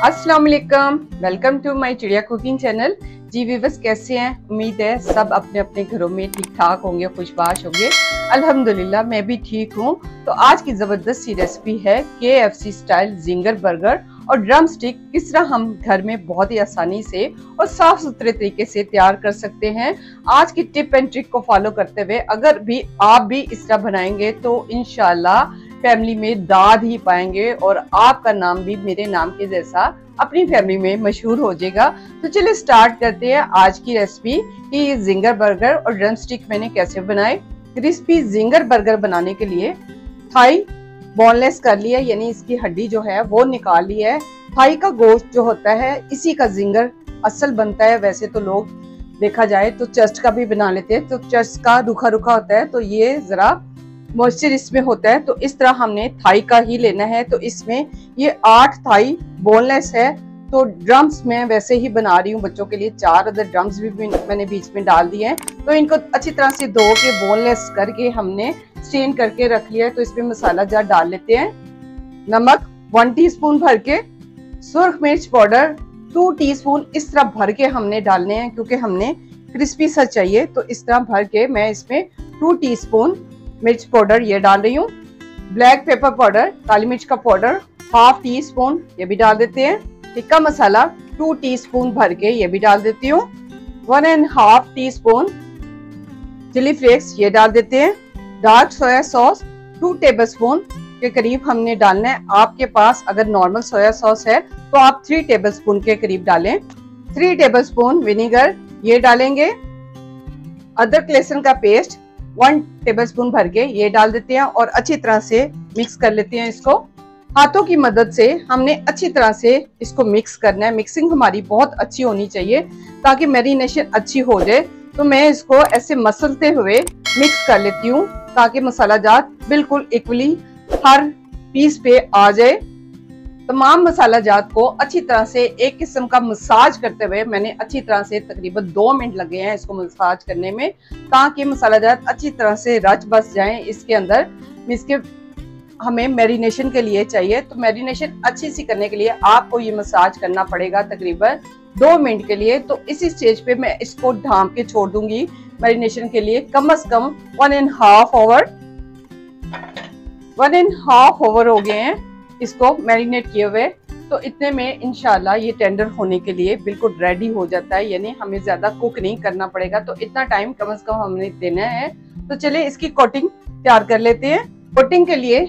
अस्सलाम वालेकुम, welcome to my चिड़िया कुकिंग चैनल। जी व्यूअर्स, कैसे हैं? उम्मीद है सब अपने अपने घरों में ठीक ठाक होंगे, खुशबाश होंगे। अल्हम्दुलिल्लाह मैं भी ठीक हूँ। तो आज की ज़बरदस्त सी रेसिपी है KFC स्टाइल जिंगर बर्गर और ड्रम स्टिक। किस तरह हम घर में बहुत ही आसानी से और साफ सुथरे तरीके से तैयार कर सकते हैं। आज की टिप एंड ट्रिक को फॉलो करते हुए अगर भी आप भी इस तरह बनाएंगे तो इंशाल्लाह फैमिली में दाद ही पाएंगे और आपका नाम भी मेरे नाम के जैसा अपनी फैमिली में मशहूर हो जाएगा। तो चलिए स्टार्ट करते हैं आज की रेसिपी कि ये जिंगर बर्गर और ड्रम स्टिक मैंने कैसे बनाए। क्रिस्पी जिंगर बर्गर बनाने के लिए थाई बोनलेस कर लिया, यानी इसकी हड्डी जो है वो निकाल ली है। थाई का गोश्त जो होता है इसी का जिंगर असल बनता है। वैसे तो लोग देखा जाए तो चेस्ट का भी बना लेते हैं, तो चेस्ट का रूखा रूखा होता है, तो ये जरा मॉइस्चर इसमें होता है। तो इस तरह हमने थाई का ही लेना है। तो इसमें ये 8 थाई बोनलेस है। तो ड्रम्स मैं वैसे ही बना रही हूँ बच्चों के लिए, 4 अदर ड्रम्स भी मैंने बीच में डाल दिए हैं। तो इनको अच्छी तरह से धो के बोनलेस करके हमने स्टेन करके रख लिया है। तो इसमें मसाला जार डाल लेते हैं। नमक 1 टीस्पून भर के, सुर्ख मिर्च पाउडर 2 टीस्पून इस तरह भर के हमने डालने हैं क्योंकि हमने क्रिस्पी सा चाहिए। तो इस तरह भर के मैं इसमें 2 टीस्पून मिर्च पाउडर ये डाल रही हूँ। ब्लैक पेपर पाउडर, काली मिर्च का पाउडर 1/2 टीस्पून ये भी डाल देते हैं। टिक्का मसाला 2 टीस्पून भर के ये भी डाल देती हूँ। 1.5 टीस्पून चिली फ्लेक्स ये डाल देते हैं। डार्क सोया सॉस 2 टेबलस्पून के करीब हमने डालना है। आपके पास अगर नॉर्मल सोया सॉस है तो आप 3 टेबलस्पून के करीब डालें। 3 टेबलस्पून विनेगर ये डालेंगे। अदरक लहसुन का पेस्ट 1 टेबलस्पून भर के ये डाल देते हैं और अच्छी तरह से मिक्स कर लेते हैं। इसको हाथों की मदद से हमने अच्छी तरह से इसको मिक्स करना है। मिक्सिंग हमारी बहुत अच्छी होनी चाहिए ताकि मैरिनेशन अच्छी हो जाए। तो मैं इसको ऐसे मसलते हुए मिक्स कर लेती हूँ ताकि मसाला जात बिल्कुल इक्वली हर पीस पे आ जाए। तमाम मसाला जात को अच्छी तरह से एक किस्म का मसाज करते हुए मैंने अच्छी तरह से तकरीबन 2 मिनट लगे हैं इसको मसाज करने में, ताकि मसाला जात अच्छी तरह से रच बस जाए इसके अंदर। इसके हमें मैरिनेशन के लिए चाहिए। तो मैरिनेशन अच्छी सी करने के लिए आपको ये मसाज करना पड़ेगा तकरीबन 2 मिनट के लिए। तो इसी स्टेज पे मैं इसको ढांप के छोड़ दूंगी मैरिनेशन के लिए कम से कम 1.5 आवर। 1.5 आवर हो गए हैं इसको मैरिनेट किए हुए। तो इतने में इंशाल्लाह ये टेंडर होने के लिए बिल्कुल रेडी हो जाता है, यानी हमें ज्यादा कुक नहीं करना पड़ेगा। तो इतना टाइम कम से कम हमने देना है। तो चलिए इसकी कोटिंग तैयार कर लेते हैं। कोटिंग के लिए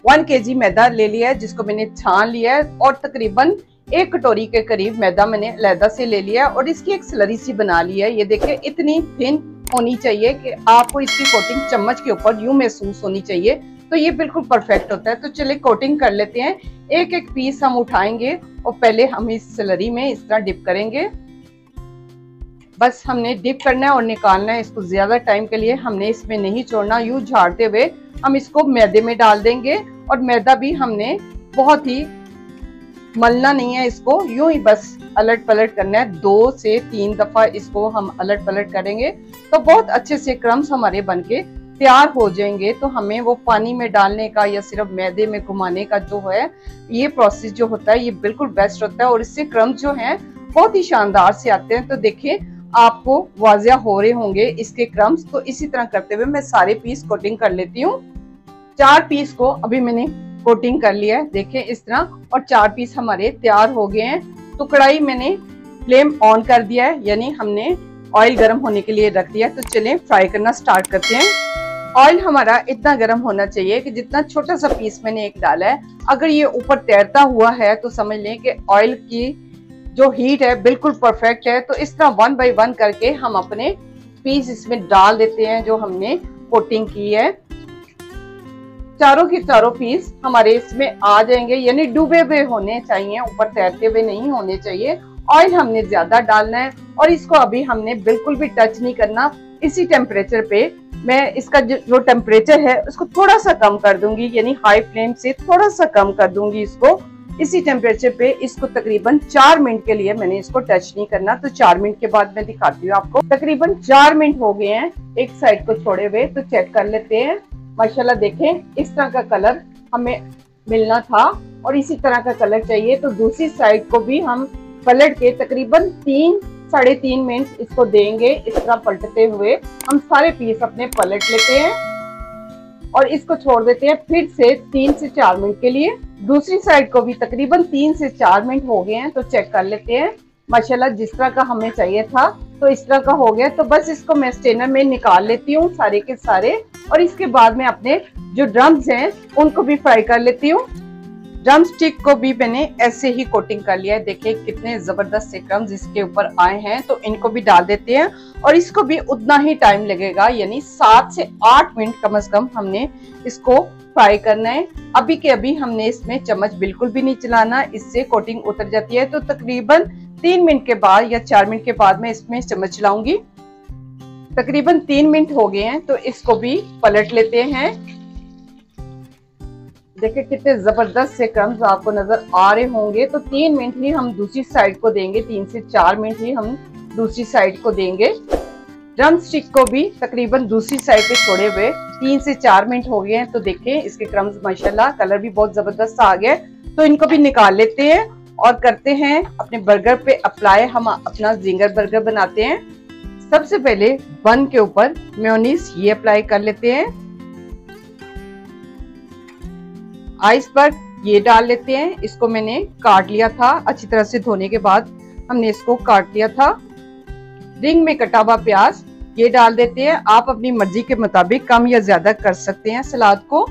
1 kg मैदा ले लिया है जिसको मैंने छान लिया है और तकरीबन 1 कटोरी के करीब मैदा मैंने अलहदा से ले लिया और इसकी एक स्लरी सी बना ली है। ये देखिए इतनी थिन होनी चाहिए कि आपको इसकी कोटिंग चम्मच के ऊपर यूं महसूस होनी चाहिए। तो ये बिल्कुल परफेक्ट होता है। तो चलिए कोटिंग कर लेते हैं। एक एक पीस हम उठाएंगे और पहले हम इस स्लरी में इस तरह डिप करेंगे। बस हमने डिप करना है और निकालना है इसको। ज्यादा टाइम के लिए हमने इसमें नहीं छोड़ना। यूं झाड़ते हुए हम इसको मैदे में डाल देंगे और मैदा भी हमने बहुत ही मलना नहीं है, इसको यूं ही बस अलट पलट करना है। 2 से 3 दफा इसको हम अलट पलट करेंगे तो बहुत अच्छे से क्रम्स हमारे बनके तैयार हो जाएंगे। तो हमें वो पानी में डालने का या सिर्फ मैदे में घुमाने का जो है ये प्रोसेस जो होता है ये बिल्कुल बेस्ट होता है और इससे क्रम्स जो हैं बहुत ही शानदार से आते हैं। तो देखिए आपको वाजिया हो रहे होंगे इसके क्रम्स। तो इसी तरह करते हुए मैं सारे पीस कोटिंग कर लेती हूँ। 4 पीस को अभी मैंने कोटिंग कर लिया है, देखिए इस तरह, और 4 पीस हमारे तैयार हो गए हैं। तो कढ़ाई मैंने फ्लेम ऑन कर दिया है, यानी हमने ऑयल गर्म होने के लिए रख दिया। तो चलें फ्राई करना स्टार्ट करते हैं। ऑयल हमारा इतना गर्म होना चाहिए कि जितना छोटा सा पीस मैंने एक डाला है अगर ये ऊपर तैरता हुआ है तो समझ लें कि ऑयल की जो हीट है बिल्कुल परफेक्ट है। तो इस तरह 1 बाय 1 करके हम अपने पीस इसमें डाल देते हैं जो हमने कोटिंग की है। चारों के चारों पीस हमारे इसमें आ जाएंगे, यानी डूबे हुए होने चाहिए, ऊपर तैरते हुए नहीं होने चाहिए। ऑयल हमने ज्यादा डालना है और इसको अभी हमने बिल्कुल भी टच नहीं करना। इसी टेम्परेचर पे मैं इसका जो टेम्परेचर है उसको थोड़ा सा कम कर दूंगी, यानी हाई फ्लेम से थोड़ा सा कम कर दूंगी इसको। इसी टेम्परेचर पे इसको तकरीबन 4 मिनट के लिए मैंने इसको टच नहीं करना। तो 4 मिनट के बाद मैं दिखाती हूँ आपको। तकरीबन 4 मिनट हो गए हैं एक साइड को छोड़े हुए। तो चेक कर लेते हैं। माशाल्लाह देखें इस तरह का कलर हमें मिलना था और इसी तरह का कलर चाहिए। तो दूसरी साइड को भी हम पलट के तकरीबन 3-3.5 मिनट इसको देंगे। इस तरह पलटते हुए हम सारे पीस अपने पलट लेते हैं और इसको छोड़ देते हैं फिर से 3 से 4 मिनट के लिए। दूसरी साइड को भी तकरीबन 3 से 4 मिनट हो गए हैं, तो चेक कर लेते हैं। माशाल्लाह जिस तरह का हमें चाहिए था तो इस तरह का हो गया। तो बस इसको मैं स्ट्रेनर में निकाल लेती हूँ सारे के सारे, और इसके बाद में अपने जो ड्रम्स हैं उनको भी फ्राई कर लेती हूँ। ड्रम स्टिक को भी मैंने ऐसे ही कोटिंग कर लिया है। देखिए कितने जबरदस्त से क्रम्स इसके ऊपर आए हैं। तो इनको भी डाल देते हैं और इसको भी उतना ही टाइम लगेगा, यानी 7 से 8 मिनट कम से कम हमने इसको फ्राई करना है। अभी के अभी हमने इसमें चम्मच बिल्कुल भी नहीं चलाना, इससे कोटिंग उतर जाती है। तो तकरीबन 3 मिनट के बाद या 4 मिनट के बाद मैं इसमें चम्मच चलाऊंगी। तकरीबन 3 मिनट हो गए हैं, तो इसको भी पलट लेते हैं। देखिए कितने जबरदस्त से क्रम्स आपको नजर आ रहे होंगे। तो 3 मिनट ही हम दूसरी साइड को देंगे, 3 से 4 मिनट ही हम दूसरी साइड को देंगे। ड्रम स्टिक को भी तकरीबन दूसरी साइड पे छोड़े हुए 3 से 4 मिनट हो गए हैं। तो देखिए इसके क्रम्स माशाल्लाह कलर भी बहुत जबरदस्त आ गया। तो इनको भी निकाल लेते हैं और करते हैं अपने बर्गर पे अप्लाई। हम अपना जिंगर बर्गर बनाते हैं। सबसे पहले बन के ऊपर मेयोनीज ये अप्लाई कर लेते हैं। आइसबर्ग ये डाल लेते हैं। इसको मैंने काट लिया था, अच्छी तरह से धोने के बाद हमने इसको काट लिया था। रिंग में कटा हुआ प्याज ये डाल देते हैं। आप अपनी मर्जी के मुताबिक कम या ज्यादा कर सकते हैं सलाद को।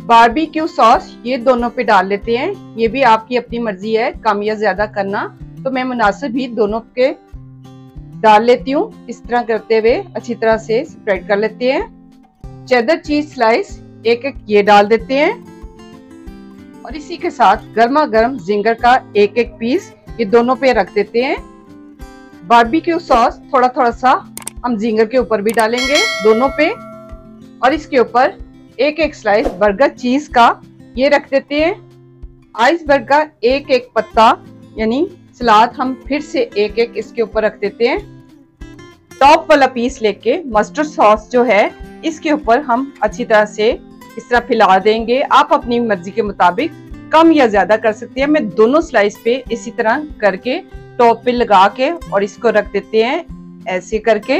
बारबेक्यू सॉस ये दोनों पे डाल लेते हैं। ये भी आपकी अपनी मर्जी है कम या ज्यादा करना, तो मैं मुनासिब ही दोनों के डाल लेती हूँ। इस तरह करते हुए अच्छी तरह से स्प्रेड कर लेते हैं। चेडर चीज स्लाइस एक एक ये डाल देते हैं और इसी के साथ गर्मा गर्म जिंगर का एक एक पीस ये दोनों पे रख देते हैं। बारबेक्यू सॉस थोड़ा थोड़ा सा हम जिंगर के ऊपर भी डालेंगे दोनों पे, और इसके ऊपर एक एक स्लाइस बर्गर चीज का ये रख देते हैं। आइसबर्ग का एक एक पत्ता यानी सलाद हम फिर से एक एक इसके ऊपर रख देते हैं। टॉप वाला पीस लेके मस्टर्ड सॉस जो है इसके ऊपर हम अच्छी तरह से इस तरह फैला देंगे। आप अपनी मर्जी के मुताबिक कम या ज्यादा कर सकते हैं। मैं दोनों स्लाइस पे इसी तरह करके टॉप पे लगा के और इसको रख देते हैं ऐसे करके।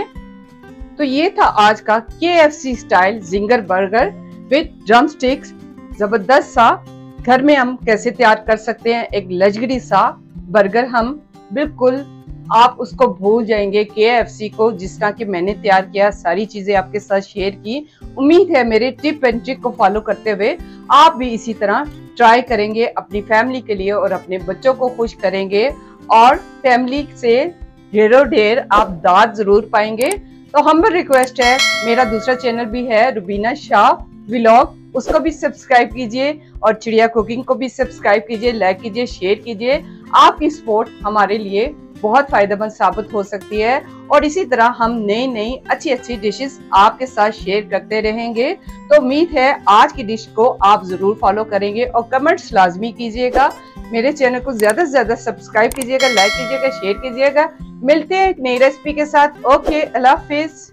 तो ये था आज का KFC style ginger burger with drum sticks. जबरदस्त सा घर में हम कैसे तैयार कर सकते हैं एक लग्जरी सा बर्गर। हम बिल्कुल आप उसको भूल जाएंगे KFC को, जिस तरह की मैंने तैयार किया। सारी चीजें आपके साथ शेयर की। उम्मीद है मेरे टिप एंड ट्रिक को फॉलो करते हुए आप भी इसी तरह ट्राई करेंगे अपनी फैमिली के लिए और अपने बच्चों को खुश करेंगे और फैमिली से ढेरों आप दाद जरूर पाएंगे। तो हम्बल रिक्वेस्ट है, मेरा दूसरा चैनल भी है रुबीना शाह व्लॉग, उसको भी सब्सक्राइब कीजिए और चिड़िया कुकिंग को भी सब्सक्राइब कीजिए, लाइक कीजिए, शेयर कीजिए। आपकी सपोर्ट हमारे लिए बहुत फायदेमंद साबित हो सकती है और इसी तरह हम नई नई अच्छी डिशेस आपके साथ शेयर करते रहेंगे। तो उम्मीद है आज की डिश को आप जरूर फॉलो करेंगे और कमेंट्स लाजमी कीजिएगा। मेरे चैनल को ज्यादा से ज्यादा सब्सक्राइब कीजिएगा, लाइक कीजिएगा, शेयर कीजिएगा। मिलते हैं एक नई रेसिपी के साथ। ओके, अल्लाह हाफिज।